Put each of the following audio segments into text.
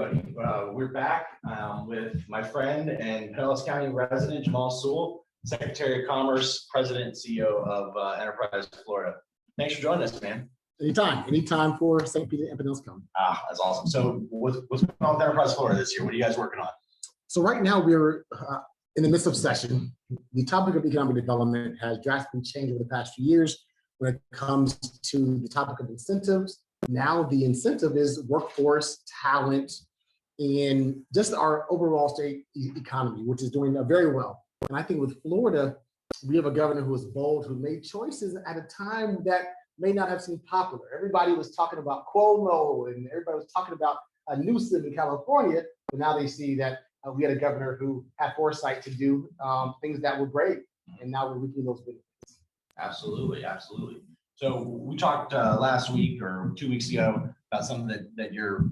everybody. We're back with my friend and Pinellas County resident, Jamal Sowell, Secretary of Commerce, President and CEO of Enterprise Florida. Thanks for joining us, man. Anytime for St. Peter and Pinellas County. That's awesome. So what's going on with Enterprise Florida this year? What are you guys working on? So right now we're in the midst of session. The topic of economic development has drastically changed over the past few years when it comes to the topic of incentives. Now the incentive is workforce, talent, and just our overall state economy, which is doing very well. And I think with Florida, we have a governor who is bold, who made choices at a time that may not have seemed popular. Everybody was talking about Cuomo and everybody was talking about Newsom in California, but now they see that we had a governor who had foresight to do things that were great, and now we're reaping those benefits. Absolutely, absolutely. So we talked last week or 2 weeks ago about something that you're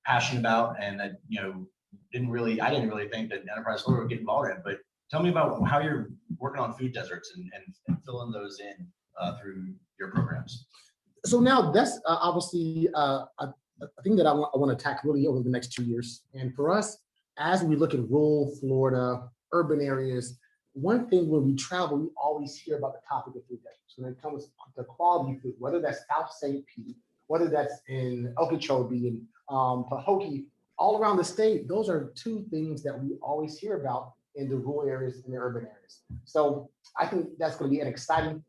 passionate about, and that I didn't really think that Enterprise Florida would get involved in. But tell me about how you're working on food deserts and filling those in through your programs. So now that's obviously a thing that I want to tackle really over the next 2 years. And for us, as we look at rural Florida, urban areas, one thing when we travel, we always hear about the topic of food deserts. When it comes to quality food, whether that's South St. Pete, whether that's in Okeechobee and Pahokee, all around the state, those are two things that we always hear about in the rural areas and the urban areas. So I think that's going to be an exciting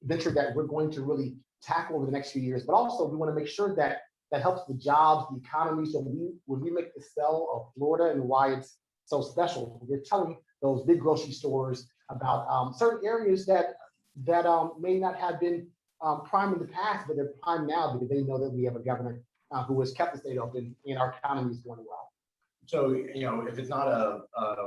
venture that we're going to really tackle over the next few years. But also we want to make sure that that helps the jobs, the economy. So when we make the sell of Florida and why it's so special, we're telling those big grocery stores about certain areas that may not have been prime in the past, but they're prime now because they know that we have a governor who has kept the state open and our economy is going well. So, if it's not a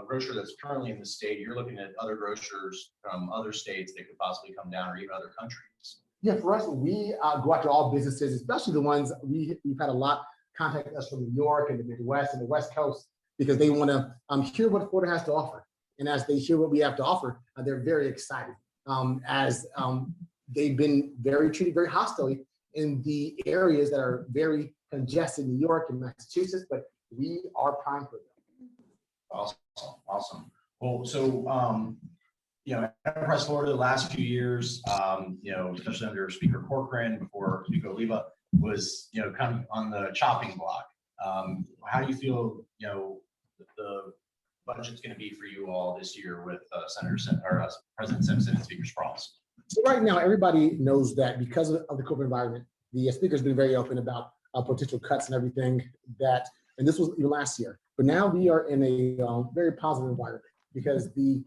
grocer that's currently in the state, you're looking at other grocers from other states that could possibly come down, or even other countries. Yeah, for us, we go after all businesses, especially the ones we've had a lot contact us from New York and the Midwest and the West Coast, because they want to hear what Florida has to offer. And as they hear what we have to offer, they're very excited. As they've been treated very hostily in the areas that are very congested, New York and Massachusetts, but we are prime for them. Awesome. Well, so Enterprise Florida the last few years, especially under Speaker Corcoran before Speaker Oliva, was kind of on the chopping block. How do you feel the budget's going to be for you all this year with President Simpson and Speaker Sprouls? So right now, everybody knows that because of the COVID environment, the speaker's been very open about potential cuts and everything that, and this was even last year. But now we are in a very positive environment because the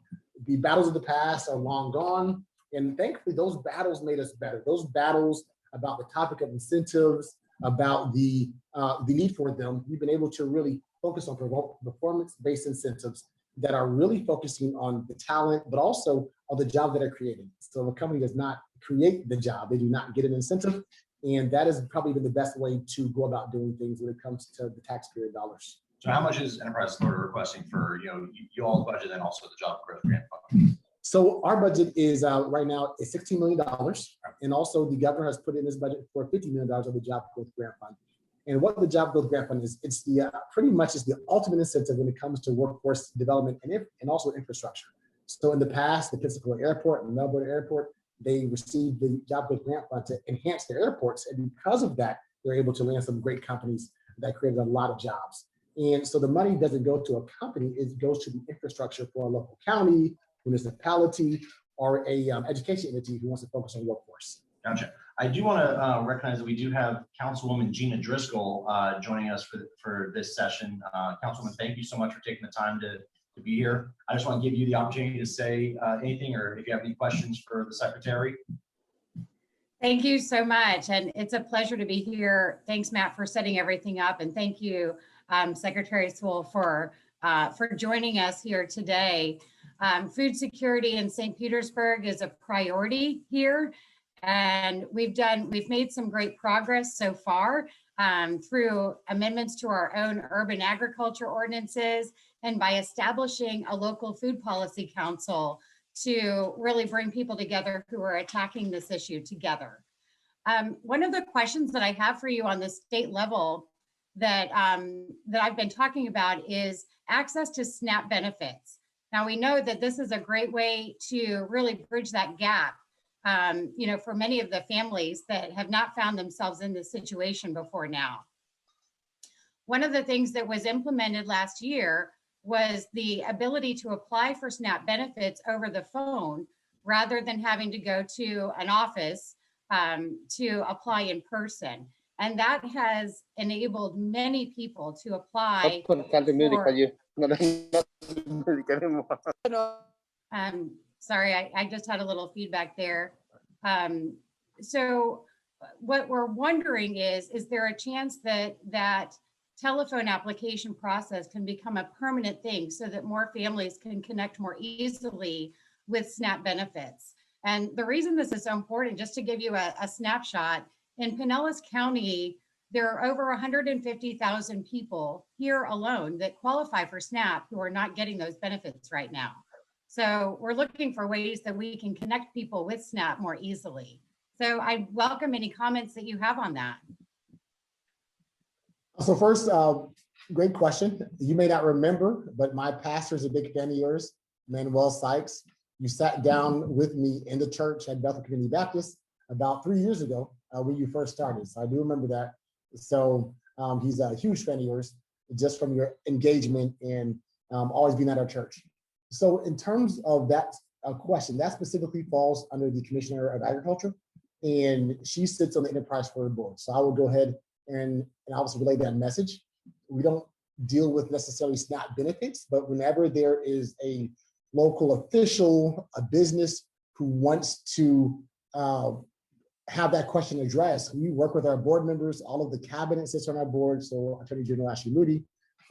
battles of the past are long gone, and thankfully those battles made us better. Those battles about the topic of incentives, about the need for them, we've been able to really focus on performance-based incentives that are really focusing on the talent, but also on the jobs that are created. So the company does not create the job, they do not get an incentive. And that is probably been the best way to go about doing things when it comes to the taxpayer dollars. So how much is Enterprise Florida requesting for you all's budget and also the job growth grant fund? So our budget is right now is $16 million. And also the governor has put in his budget for $50 million of the job growth grant fund. And what the job growth grant fund is, it's the pretty much is the ultimate incentive when it comes to workforce development and also infrastructure. So in the past, the Pensacola Airport and Melbourne Airport, they received the job growth grant fund to enhance their airports. And because of that, they're able to land some great companies that created a lot of jobs. And so the money doesn't go to a company, it goes to the infrastructure for a local county, municipality, or a education entity who wants to focus on workforce. Gotcha. I do want to recognize that we do have Councilwoman Gina Driscoll joining us for this session. Councilwoman, thank you so much for taking the time to be here. I just want to give you the opportunity to say anything, or if you have any questions for the Secretary. Thank you so much. And it's a pleasure to be here. Thanks, Matt, for setting everything up. And thank you, Secretary Sowell, for joining us here today. Food security in St. Petersburg is a priority here. And we've made some great progress so far through amendments to our own urban agriculture ordinances and by establishing a local food policy council to really bring people together who are attacking this issue together. One of the questions that I have for you on the state level that that I've been talking about is access to SNAP benefits. Now we know that this is a great way to really bridge that gap, you know, for many of the families that have not found themselves in this situation before now. One of the things that was implemented last year was the ability to apply for SNAP benefits over the phone rather than having to go to an office to apply in person. And that has enabled many people to apply sorry, I just had a little feedback there. So what we're wondering is there a chance that that telephone application process can become a permanent thing so that more families can connect more easily with SNAP benefits? And the reason this is so important, just to give you a snapshot, in Pinellas County, there are over 150,000 people here alone that qualify for SNAP who are not getting those benefits right now. So we're looking for ways that we can connect people with SNAP more easily. So I welcome any comments that you have on that. So first, great question. You may not remember, but my pastor is a big fan of yours, Manuel Sykes. You sat down with me in the church at Bethel Community Baptist about 3 years ago when you first started. So I do remember that. So he's a huge fan of yours, just from your engagement and always being at our church. So in terms of that question, that specifically falls under the Commissioner of Agriculture, and she sits on the Enterprise Fund Board. So I will go ahead and obviously relay that message. We don't deal with necessarily SNAP benefits, but whenever there is a local official, a business who wants to have that question addressed, we work with our board members. All of the cabinet sits on our board. So Attorney General Ashley Moody,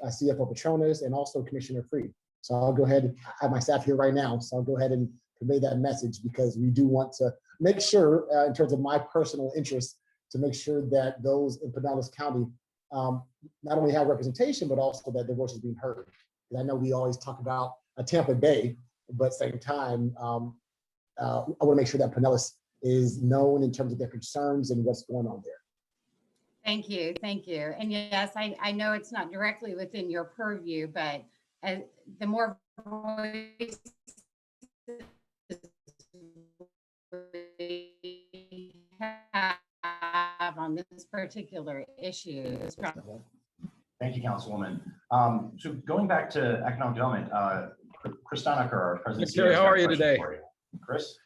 CFO Petronas, and also Commissioner Freed. So I'll go ahead and have my staff here right now. So I'll go ahead and convey that message, because we do want to make sure, in terms of my personal interest, to make sure that those in Pinellas County not only have representation, but also that their voice is being heard. Because I know we always talk about Tampa Bay, but at the same time, I want to make sure that Pinellas is known in terms of their concerns and what's going on there. Thank you, thank you. And yes, I know it's not directly within your purview, but the more voices we have on this particular issue. Thank you, Councilwoman. So going back to economic development, Chris Donaker, our president. Terry, how are you today? Chris?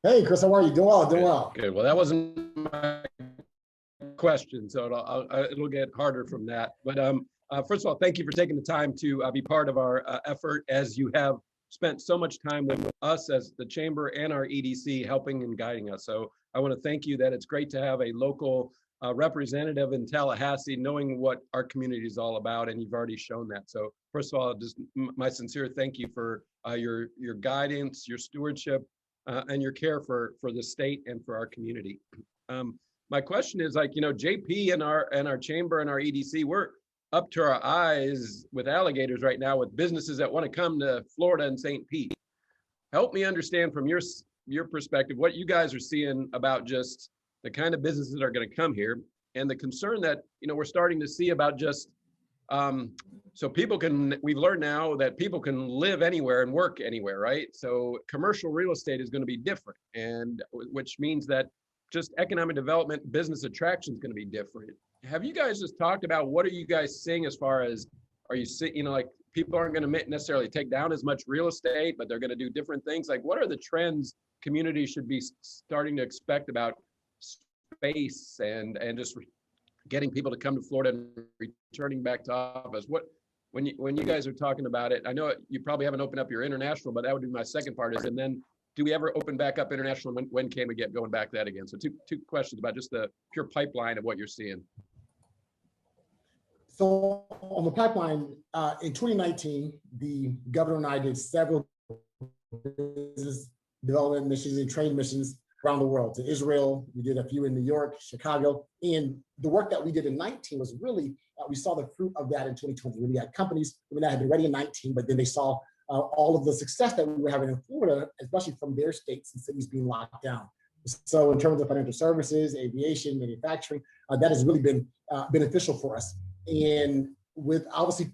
Hey, Chris, how are you? Doing well, doing well. Good. Well, that wasn't my question, so it'll get harder from that. But first of all, thank you for taking the time to be part of our effort, as you have spent so much time with us as the Chamber and our EDC helping and guiding us. So I want to thank you that it's great to have a local representative in Tallahassee knowing what our community is all about, and you've already shown that. So first of all, just my sincere thank you for your guidance, your stewardship, and your care for the state and for our community. My question is, like, you know, JP and our chamber and our EDC, we're up to our eyes with alligators right now with businesses that want to come to Florida and St. Pete. Help me understand from your perspective what you guys are seeing about just the kind of businesses that are going to come here, and the concern that, you know, we're starting to see about just so people can, we've learned now that people can live anywhere and work anywhere, right? So commercial real estate is going to be different, and which means that just economic development, business attraction is going to be different. Have you guys just talked about what are you guys seeing as far as, are you seeing, you know, like people aren't going to necessarily take down as much real estate, but they're going to do different things? Like, what are the trends communities should be starting to expect about space and just getting people to come to Florida and returning back to office? What, when you guys are talking about it, I know you probably haven't opened up your international, but that would be my second part is, and then do we ever open back up international? When can we get going back that again? So two questions about just the pure pipeline of what you're seeing. So on the pipeline, in 2019, the governor and I did several business development missions and trade missions around the world, to Israel. We did a few in New York, Chicago. And the work that we did in 19 was really, we saw the fruit of that in 2020. We had companies that had been ready in 19, but then they saw all of the success that we were having in Florida, especially from their states and cities being locked down. So in terms of financial services, aviation, manufacturing, that has really been beneficial for us. And with obviously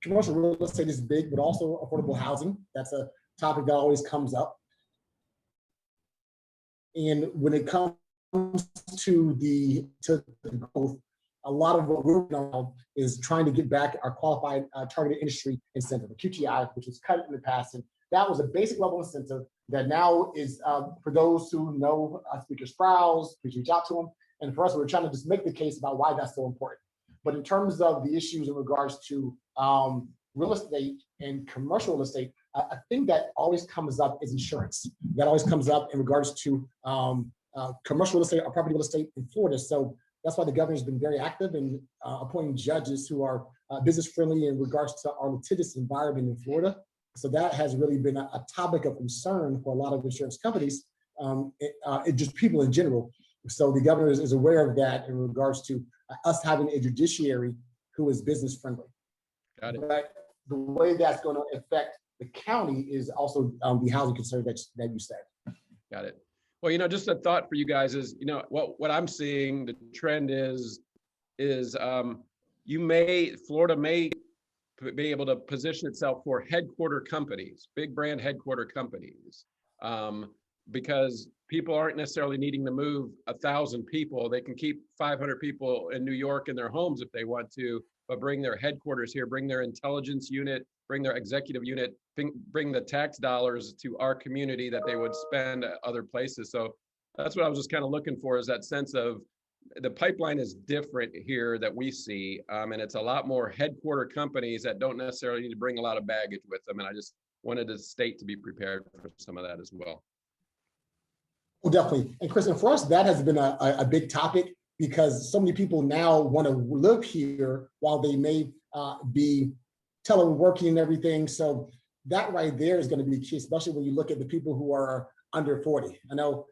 commercial real estate is big, but also affordable housing. That's a topic that always comes up. And when it comes to the growth, a lot of what we're working on is trying to get back our qualified targeted industry incentive, the QTI, which was cut in the past. And that was a basic level incentive that now is for those who know Speaker Sprouse, please reach out to them. And for us, we're trying to just make the case about why that's so important. But in terms of the issues in regards to real estate and commercial real estate, a thing that always comes up is insurance. That always comes up in regards to commercial real estate or property real estate in Florida. So that's why the governor's been very active in appointing judges who are business friendly in regards to our litigious environment in Florida. So that has really been a topic of concern for a lot of insurance companies, just people in general. So the governor is aware of that in regards to us having a judiciary who is business friendly. Got it. But the way that's going to affect the county is also the housing concern that you said. Got it. Well, just a thought for you guys is, what I'm seeing, the trend is Florida may be able to position itself for headquarter companies, big brand headquarter companies, because people aren't necessarily needing to move 1,000 people. They can keep 500 people in New York in their homes if they want to, but bring their headquarters here, bring their intelligence unit, bring their executive unit, bring the tax dollars to our community that they would spend at other places. So that's what I was just kind of looking for, is that sense of the pipeline is different here that we see. And it's a lot more headquarter companies that don't necessarily need to bring a lot of baggage with them. And I just wanted the state to be prepared for some of that as well. Well, definitely. And Chris, and for us, that has been a big topic, because so many people now want to live here while they may be teleworking and everything. So that right there is going to be key, especially when you look at the people who are under 40. I know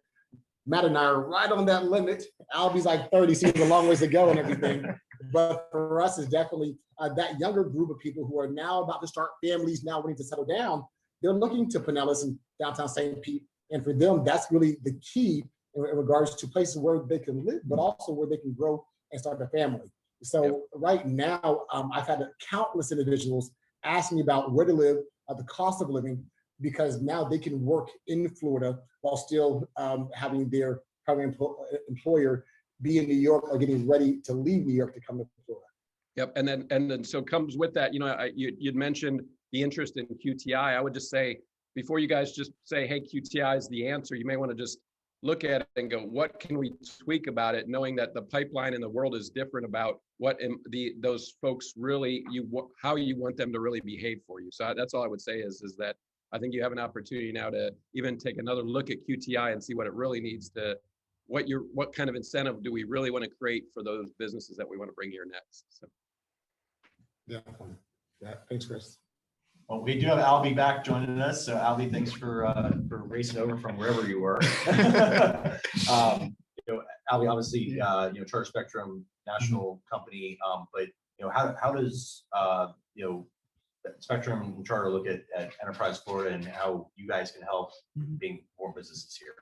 Matt and I are right on that limit. Albie's like 30, seems a long ways to go and everything. But for us, it's definitely that younger group of people who are now about to start families, now wanting to settle down. They're looking to Pinellas and downtown St. Pete. And for them, that's really the key in regards to places where they can live, but also where they can grow and start a family. So right now, I've had countless individuals ask me about where to live, the cost of living, because now they can work in Florida while still having their primary employer be in New York or getting ready to leave New York to come to Florida. Yep, and then so comes with that, you'd mentioned the interest in QTI. I would just say, before you guys just say, hey, QTI is the answer, you may want to just look at it and go, what can we tweak about it, knowing that the pipeline in the world is different about what those folks really, how you want them to really behave for you. So that's all I would say is that I think you have an opportunity now to even take another look at QTI and see what it really needs to, what kind of incentive do we really want to create for those businesses that we want to bring here next. So. Yeah, thanks, Chris. Well, we do have Albie back joining us. So Albie, thanks for racing over from wherever you were. Albie, obviously, Charter Spectrum, national company, but how does Spectrum and Charter look at Enterprise Florida and how you guys can help being more businesses here?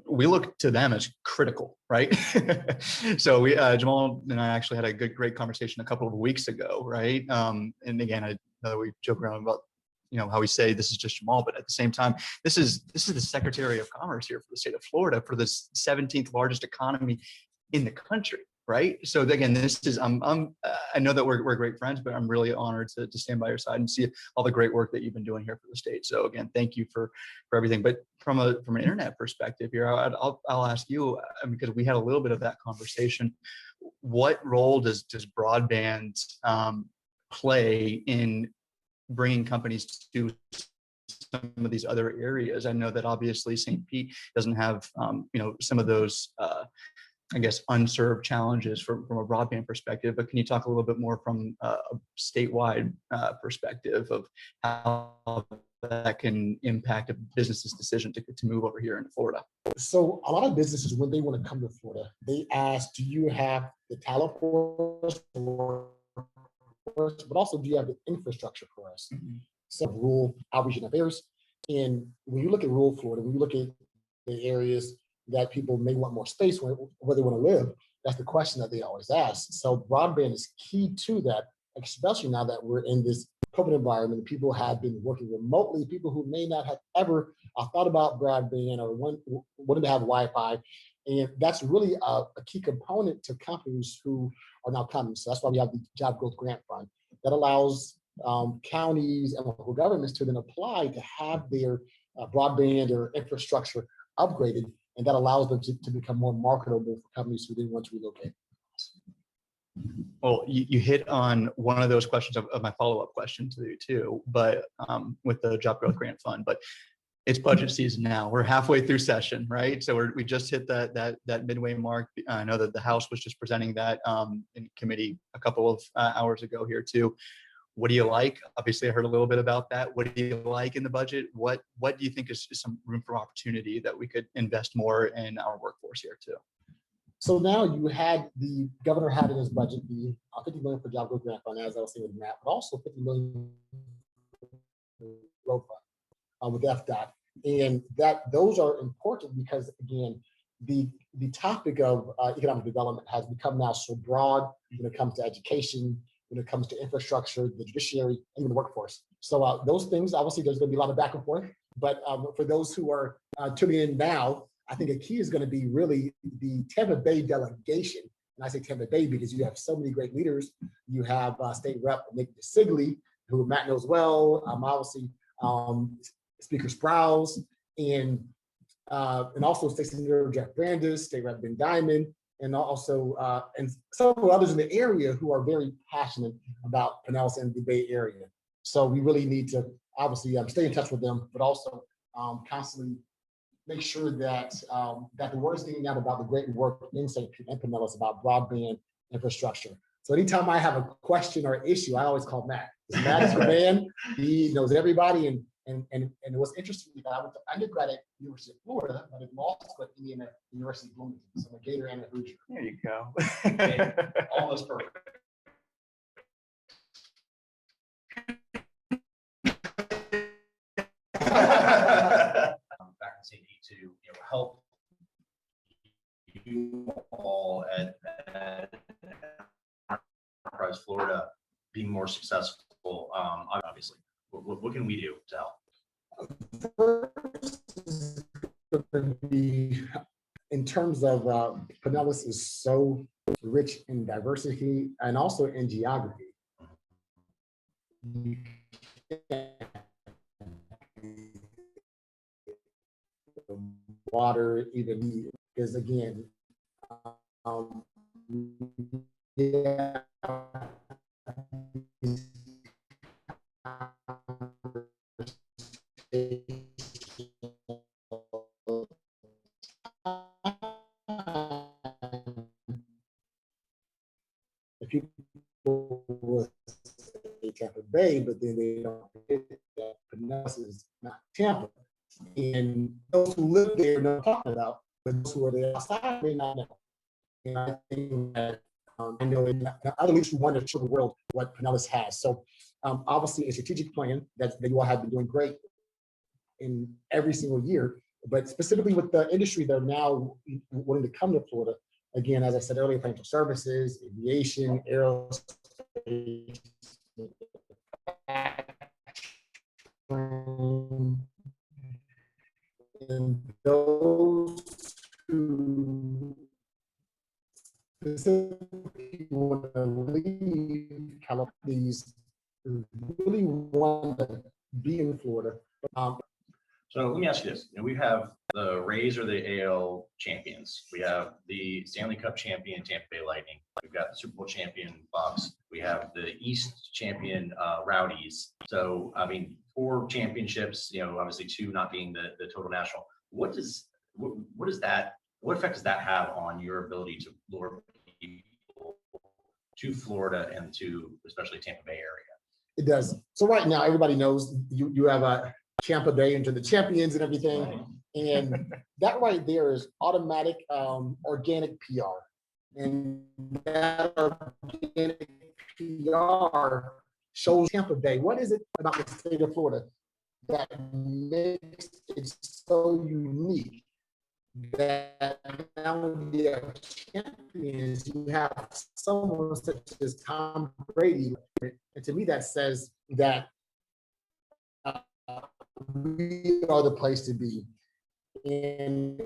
We look to them as critical, right? So we, Jamal and I actually had a great conversation a couple of weeks ago, right? And again, I know that we joke around about, how we say this is just Jamal, but at the same time, this is the Secretary of Commerce here for the state of Florida, for the 17th largest economy in the country, right? So again, this is I know that we're great friends, but I'm really honored to stand by your side and see all the great work that you've been doing here for the state. So again, thank you for everything. But from an internet perspective here, I'll ask you, because we had a little bit of that conversation. What role does broadband play in bringing companies to some of these other areas? I know that obviously St. Pete doesn't have some of those I guess unserved challenges from a broadband perspective, but can you talk a little bit more from a statewide perspective of how that can impact a business's decision to move over here into Florida? So a lot of businesses, when they want to come to Florida, they ask, do you have the talent for us, but also do you have the infrastructure for us? So rural outreach and affairs. And when you look at rural Florida, when you look at the areas that people may want more space where they want to live. That's the question that they always ask. So broadband is key to that, especially now that we're in this COVID environment. People have been working remotely, people who may not have ever thought about broadband or wanted to have Wi-Fi. And that's really a key component to companies who are now coming. So that's why we have the Job Growth Grant Fund that allows counties and local governments to then apply to have their broadband or infrastructure upgraded, and that allows them to become more marketable for companies who then want to relocate. Well, you hit on one of those questions of my follow-up question to you too, but with the Job Growth Grant Fund, but it's budget season now. We're halfway through session, right? So we just hit that midway mark. I know that the House was just presenting that in committee a couple of hours ago here too. What do you like? Obviously, I heard a little bit about that. What do you like in the budget? What do you think is some room for opportunity that we could invest more in our workforce here too? So now the governor had in his budget the $50 million for Job Growth Grant Fund, as I was saying with Matt, but also $50 million road fund with FDOT. And those are important because, again, the topic of economic development has become now so broad when it comes to education, when it comes to infrastructure, the judiciary, and even the workforce. So those things, obviously, there's going to be a lot of back and forth. But for those who are tuning in now, I think a key is going to be really the Tampa Bay delegation. And I say Tampa Bay because you have so many great leaders. You have State Rep Nick DeSigley, who Matt knows well. Obviously, Speaker Sprouse, and also State Senator Jeff Brandes, State Rep Ben Diamond, and also and several others in the area who are very passionate about Pinellas and the Bay Area. So we really need to obviously stay in touch with them, but also constantly make sure that that the word is getting out about the great work in St. Pete and Pinellas about broadband infrastructure. So anytime I have a question or issue, I always call Matt. Matt is your man. He knows everybody. And it was interesting because I went to undergrad at University of Florida, but in law school at Indiana University of Bloomington. So I'm a Gator and a Hoosier. There you go. Okay, almost perfect. Back in St. Pete to help you all at Enterprise Florida being more successful. Obviously, what can we do to help? First is going to be in terms of Pinellas is so rich in diversity and also in geography. Water, even is again, yeah. If people will say Tampa Bay, but then they don't forget that Pinellas is not Tampa. And those who live there know what I'm talking about, but those who are there outside may not know. And I think that I know other leaders who want to show the world what Pinellas has. So obviously a strategic plan that you all have been doing great in every single year, but specifically with the industry that are now wanting to come to Florida. Again, as I said earlier, financial services, aviation, aerospace, and those who specifically want to leave California, these really want to be in Florida. So let me ask you this. We have the Rays are the AL champions. We have the Stanley Cup champion Tampa Bay Lightning. We've got the Super Bowl champion Bucks. We have the East champion Rowdies. So, I mean, 4 championships, obviously 2 not being the total national. What effect does that have on your ability to lure people to Florida and to especially Tampa Bay area? It does. So right now, everybody knows you have a Tampa Bay into the champions and everything. Right. And that right there is automatic organic PR. And that organic PR shows Tampa Bay. What is it about the state of Florida that makes it so unique that now when you have champions, you have someone such as Tom Brady. And to me, that says that we are the place to be. And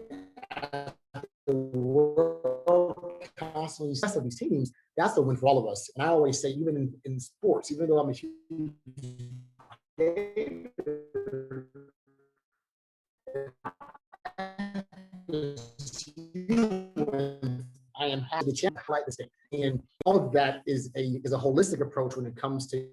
the world constantly says of these teams, that's the win for all of us. And I always say, even in sports, even though I'm a huge I am happy to highlight this thing. And all of that is a holistic approach when it comes to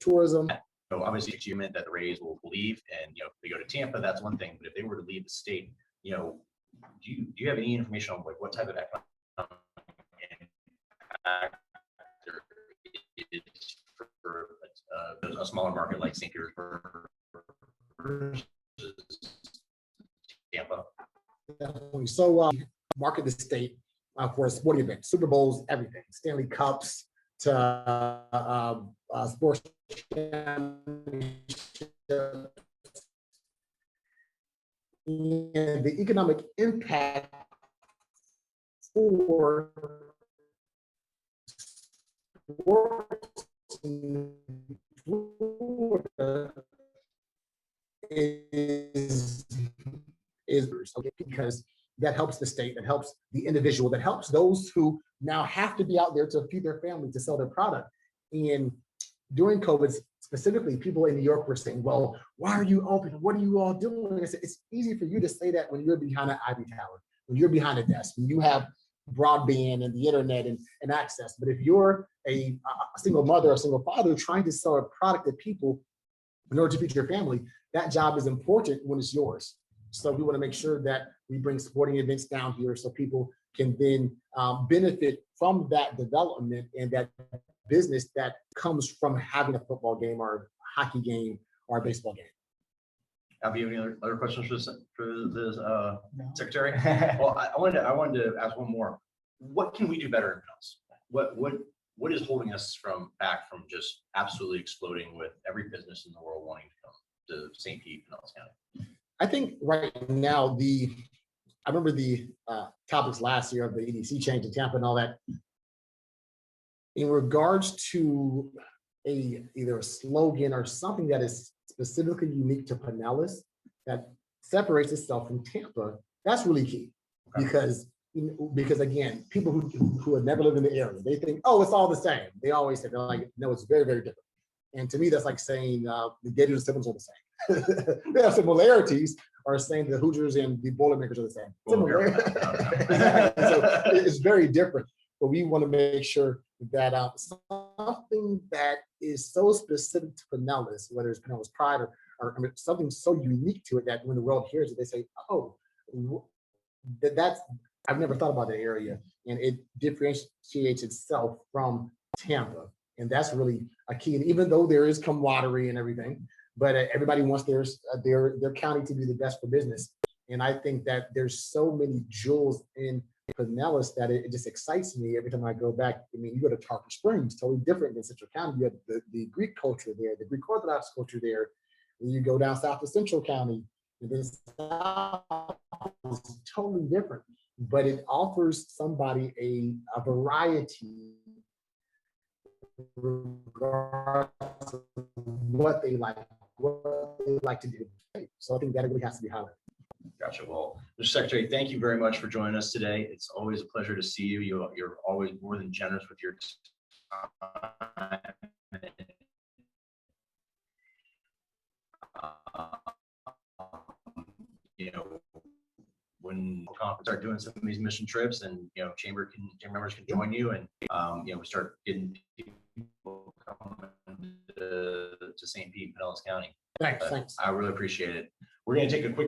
tourism. So obviously, if you meant that the Rays will leave and, if they go to Tampa, that's one thing. But if they were to leave the state, do you have any information on like what type of economic impact there is for a smaller market like St. Petersburg versus Tampa? So market the state for a sporting event, Super Bowls, everything, Stanley Cups to sports championships. And the economic impact for sports in Florida is okay, because that helps the state, that helps the individual, that helps those who now have to be out there to feed their family, to sell their product. And during COVID, specifically, people in New York were saying, well, why are you open? What are you all doing? I said, it's easy for you to say that when you're behind an ivy tower, when you're behind a desk, when you have broadband and the internet and access. But if you're a single mother or a single father trying to sell a product to people in order to feed your family, that job is important when it's yours. So we want to make sure that we bring sporting events down here so people can then benefit from that development and that business that comes from having a football game or a hockey game or a baseball game. Have you any other questions for the secretary? Well, I wanted to ask one more. What can we do better in Pinellas? What is holding us back from just absolutely exploding with every business in the world wanting to come to St. Pete, Pinellas County? I think right now I remember the topics last year of the EDC change in Tampa and all that. In regards to either a slogan or something that is specifically unique to Pinellas that separates itself from Tampa, that's really key. Okay. Because again, people who have never lived in the area, they think, oh, it's all the same. They always say, they're like, no, it's very, very different. And to me, that's like saying the Gators and Simmons are the same. They have similarities, or saying the Hoosiers and the Boilermakers are the same. So it's very different. But we want to make sure that something that is so specific to Pinellas, whether it's Pinellas Pride or I mean, something so unique to it that when the world hears it, they say, oh, that's, I've never thought about that area. And it differentiates itself from Tampa. And that's really a key. And even though there is camaraderie and everything, but everybody wants their county to be the best for business. And I think that there's so many jewels in Pinellas that it just excites me every time I go back. I mean, you go to Tarpon Springs, totally different than Central County. You have the Greek culture there, the Greek Orthodox culture there. And you go down south to Central County, and then south is totally different. But it offers somebody a variety regardless of what they like to do. So I think that really has to be highlighted. Gotcha. Well, Mr. Secretary, thank you very much for joining us today. It's always a pleasure to see you. You're always more than generous with your time. When conference start doing some of these mission trips, and chamber members can join you, and we start getting people coming to St. Pete, Pinellas County. Thanks. I really appreciate it. We're going to take a quick